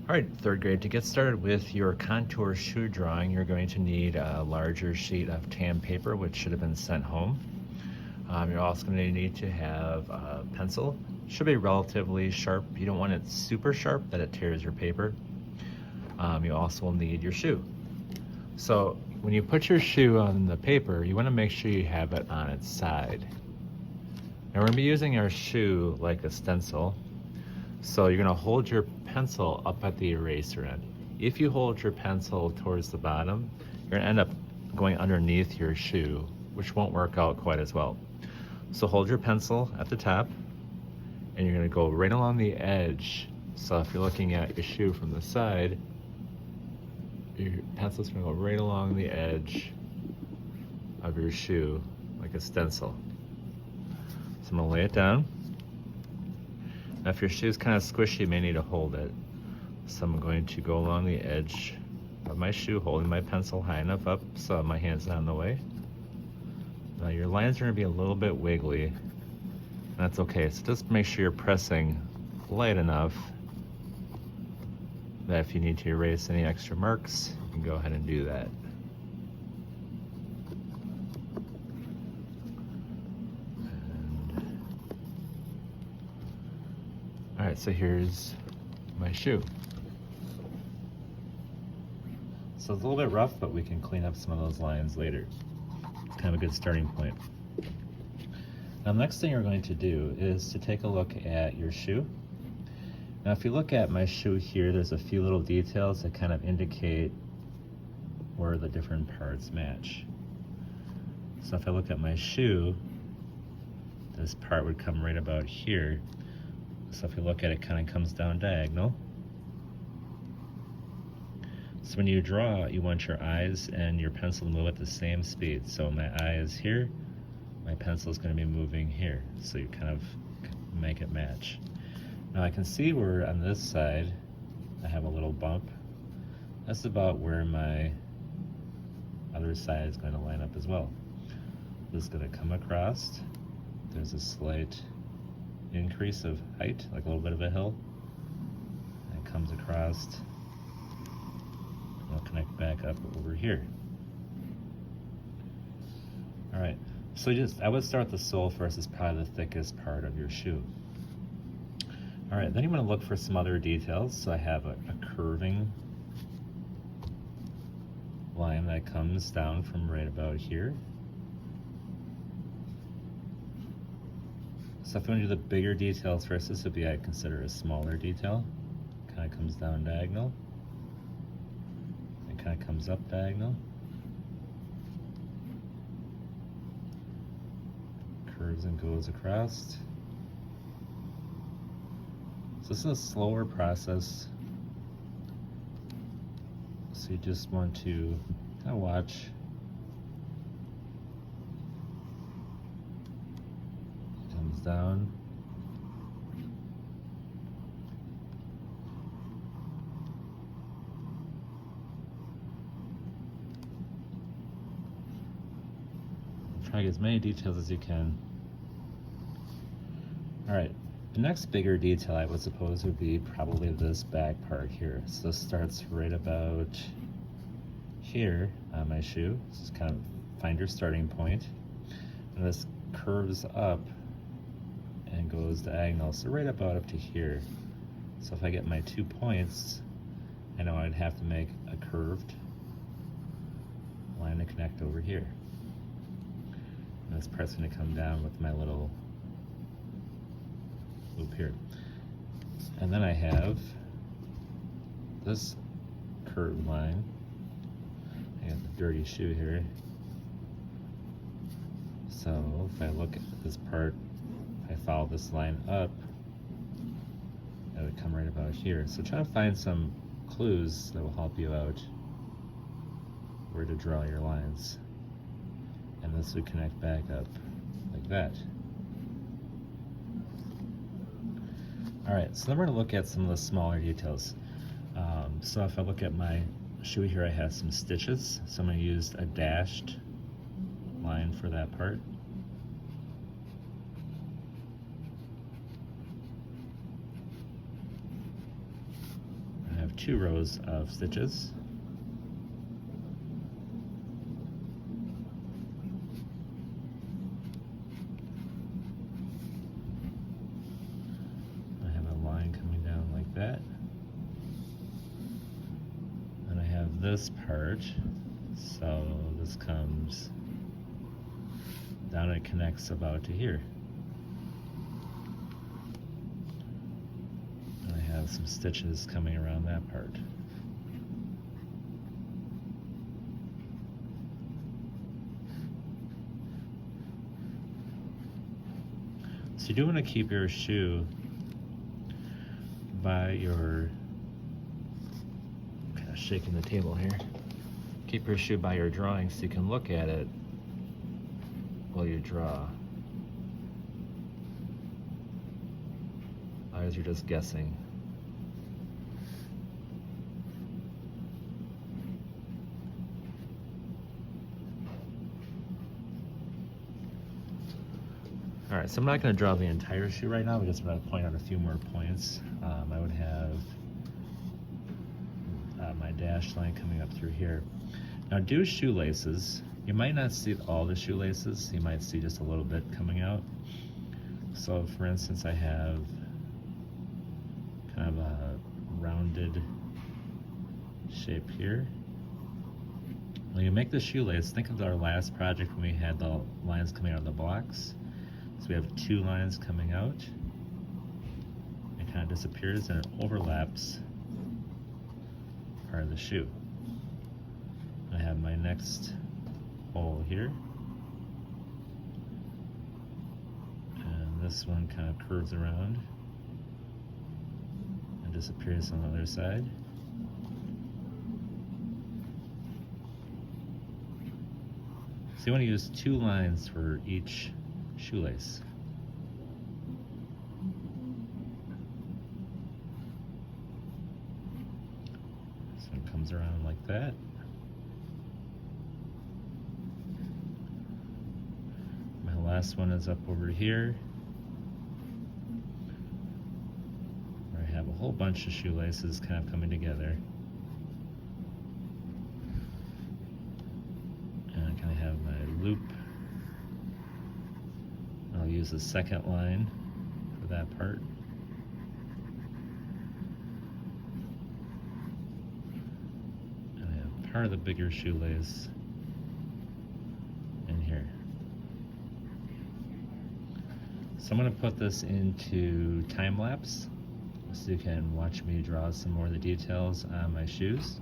All right, third grade, to get started with your contour shoe drawing, you're going to need a larger sheet of tan paper, which should have been sent home. You're also going to need to have a pencil. It should be relatively sharp. You don't want it super sharp that it tears your paper. You also will need your shoe. So when you put your shoe on the paper, you want to make sure you have it on its side. Now we're going to be using our shoe like a stencil. So you're going to hold your pencil up at the eraser end. If you hold your pencil towards the bottom, you're going to end up going underneath your shoe, which won't work out quite as well. So hold your pencil at the top, and you're going to go right along the edge. So if you're looking at your shoe from the side, your pencil's going to go right along the edge of your shoe like a stencil. So I'm going to lay it down. Now if your shoe's kind of squishy, you may need to hold it. So I'm going to go along the edge of my shoe, holding my pencil high enough up so my hand's not in the way. Now your lines are going to be a little bit wiggly, and that's okay. So just make sure you're pressing light enough that if you need to erase any extra marks, you can go ahead and do that. All right, so here's my shoe. So it's a little bit rough, but we can clean up some of those lines later. It's kind of a good starting point. Now, the next thing you're going to do is to take a look at your shoe. Now, if you look at my shoe here, there's a few little details that kind of indicate where the different parts match. So if I look at my shoe, this part would come right about here. So if you look at it, it kind of comes down diagonal. So when you draw, you want your eyes and your pencil to move at the same speed. So my eye is here, my pencil is going to be moving here. So you kind of make it match. Now I can see where on this side I have a little bump. That's about where my other side is going to line up as well. This is going to come across. There's a slight increase of height, like a little bit of a hill. And it comes across. I'll connect back up over here. All right, so I would start the sole first. It's probably the thickest part of your shoe. All right, then you want to look for some other details. So I have a curving line that comes down from right about here. So if you want to do the bigger details first, this would be, I'd consider a smaller detail. Kind of comes down diagonal. It kind of comes up diagonal. Curves and goes across. So this is a slower process. So you just want to kind of watch. Down. Try to get as many details as you can. All right, the next bigger detail I would suppose would be probably this back part here. So this starts right about here on my shoe. This is kind of find your starting point. And this curves up and goes diagonal, so right about up to here. So if I get my 2 points, I know I'd have to make a curved line to connect over here. And this part's going to come down with my little loop here. And then I have this curved line. I got the dirty shoe here. So if I look at this part, I follow this line up, it would come right about here. So try to find some clues that will help you out where to draw your lines. And this would connect back up like that. All right, so then we're going to look at some of the smaller details. So if I look at my shoe here, I have some stitches. So I'm going to use a dashed line for that part. 2 rows of stitches. I have a line coming down like that. And I have this part, so this comes down and it connects about to here. And I have some stitches coming around that part. So you do want to keep your shoe by your, kind of shaking the table here. Keep your shoe by your drawing so you can look at it while you draw. Otherwise you're just guessing. Alright, so I'm not going to draw the entire shoe right now, I'm just going to point out a few more points. I would have my dashed line coming up through here. Now do shoelaces. You might not see all the shoelaces, you might see just a little bit coming out. So for instance, I have kind of a rounded shape here. When you make the shoelace, think of our last project when we had the lines coming out of the blocks. So we have 2 lines coming out. It kind of disappears and it overlaps part of the shoe. I have my next hole here. And this one kind of curves around and disappears on the other side. So you want to use 2 lines for each shoelace. This one comes around like that. My last one is up over here, where I have a whole bunch of shoelaces kind of coming together. And I kind of have my loop. I'll use the second line for that part. And I have part of the bigger shoelace in here. So I'm going to put this into time lapse so you can watch me draw some more of the details on my shoes.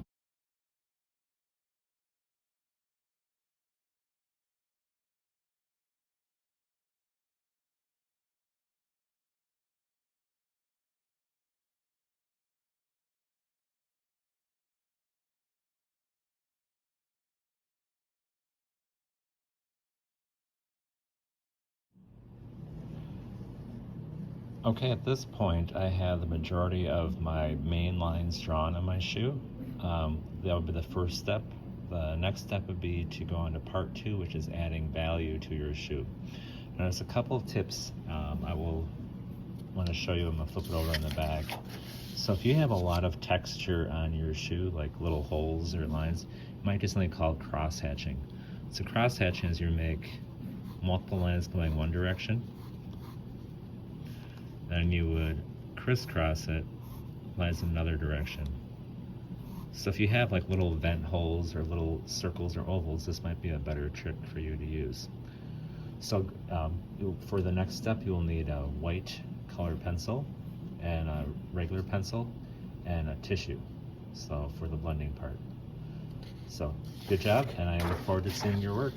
Okay, at this point I have the majority of my main lines drawn on my shoe. That would be the first step. The next step would be to go on to part 2, which is adding value to your shoe. Now there's a couple of tips I will want to show you. I'm going to flip it over in the back. So if you have a lot of texture on your shoe, like little holes or lines, you might do something called cross hatching. So cross hatching is you make multiple lines going one direction, then you would crisscross it, lines in another direction. So if you have like little vent holes or little circles or ovals, this might be a better trick for you to use. So for the next step, you will need a white colored pencil and a regular pencil and a tissue, so for the blending part. So good job, and I look forward to seeing your work.